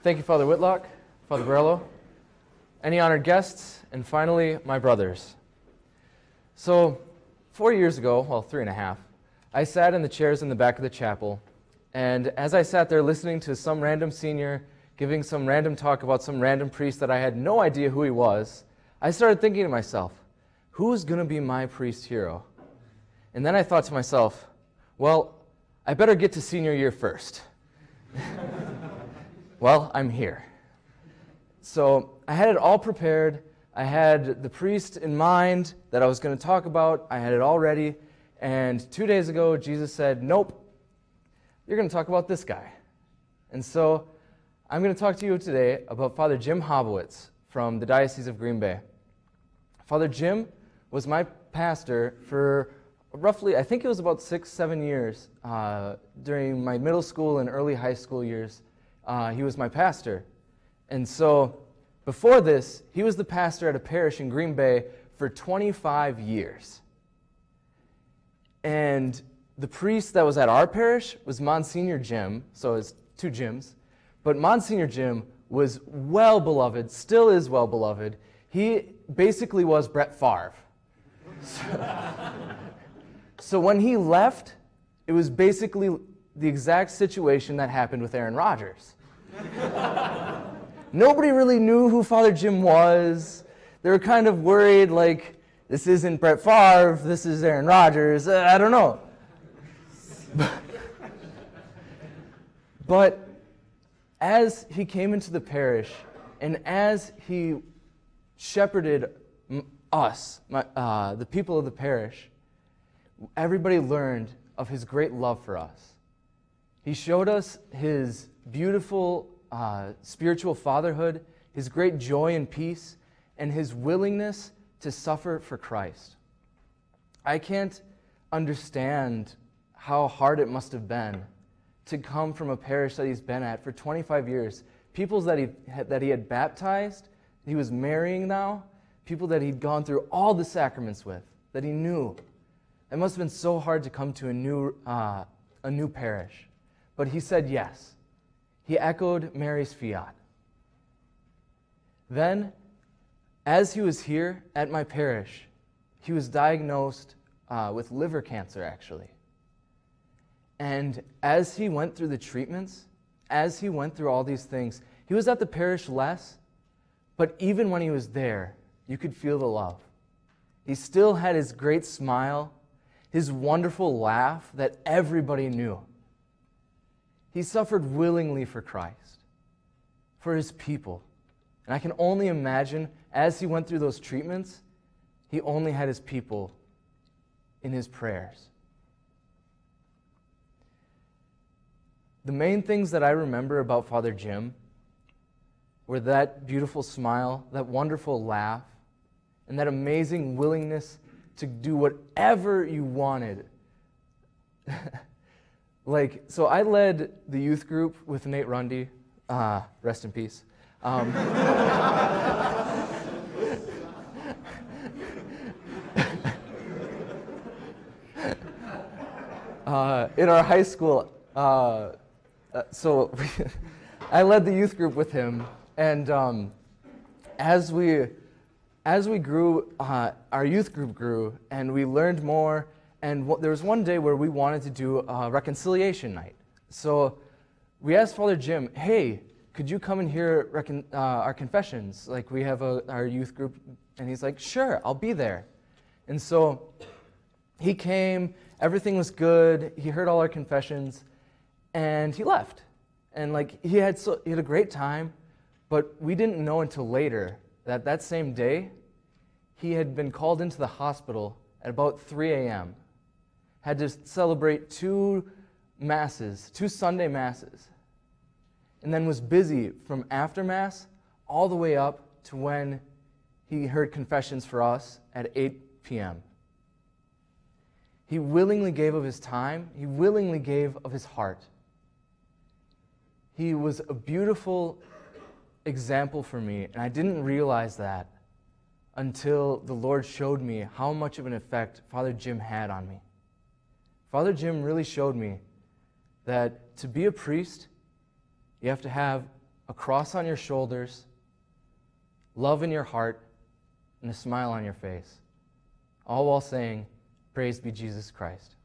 Thank you, Father Whitlock, Father Borello, any honored guests, and finally, my brothers. So, 4 years ago, well, 3.5, I sat in the chairs in the back of the chapel, and as I sat there listening to some random senior giving some random talk about some random priest that I had no idea who he was, I started thinking to myself, who's going to be my priest hero? And then I thought to myself, well, I better get to senior year first. Well, I'm here. So I had it all prepared. I had the priest in mind that I was going to talk about. I had it all ready. And 2 days ago, Jesus said, nope, you're going to talk about this guy. And so I'm going to talk to you today about Father Jim Hobowitz from the Diocese of Green Bay. Father Jim was my pastor for roughly, I think it was about 6-7 years during my middle school and early high school years. He was my pastor. And so before this, he was the pastor at a parish in Green Bay for 25 years. And the priest that was at our parish was Monsignor Jim, so it's two Jims. But Monsignor Jim was well beloved, still is well beloved. He basically was Brett Favre. So when he left, it was basically the exact situation that happened with Aaron Rodgers. Nobody really knew who Father Jim was. They were kind of worried, like, this isn't Brett Favre, this is Aaron Rodgers, I don't know. But as he came into the parish, and as he shepherded us, the people of the parish, everybody learned of his great love for us. He showed us his beautiful spiritual fatherhood, his great joy and peace, and his willingness to suffer for Christ. I can't understand how hard it must have been to come from a parish that he's been at for 25 years, people that he had baptized, he was marrying now, people that he'd gone through all the sacraments with, that he knew. It must have been so hard to come to a new parish. But he said yes. He echoed Mary's fiat. Then, as he was here at my parish, he was diagnosed with liver cancer, actually. And as he went through the treatments, as he went through all these things, he was at the parish less, but even when he was there, you could feel the love. He still had his great smile, his wonderful laugh that everybody knew. He suffered willingly for Christ, for his people. And I can only imagine, as he went through those treatments, he only had his people in his prayers. The main things that I remember about Father Jim were that beautiful smile, that wonderful laugh, and that amazing willingness to do whatever you wanted. So I led the youth group with Nate Rundy, rest in peace. In our high school, so I led the youth group with him, and as we grew, our youth group grew, and we learned more. And there was one day where we wanted to do a reconciliation night. So we asked Father Jim, hey, could you come and hear our confessions? Like, we have our youth group. And he's like, sure, I'll be there. And so he came, everything was good, he heard all our confessions, and he left. And he had a great time, but we didn't know until later that same day, he had been called into the hospital at about 3 a.m., had to celebrate two Sunday masses, and then was busy from after Mass all the way up to when he heard confessions for us at 8 p.m. He willingly gave of his time. He willingly gave of his heart. He was a beautiful example for me, and I didn't realize that until the Lord showed me how much of an effect Father Jim had on me. Father Jim really showed me that to be a priest, you have to have a cross on your shoulders, love in your heart, and a smile on your face, all while saying, "Praise be Jesus Christ."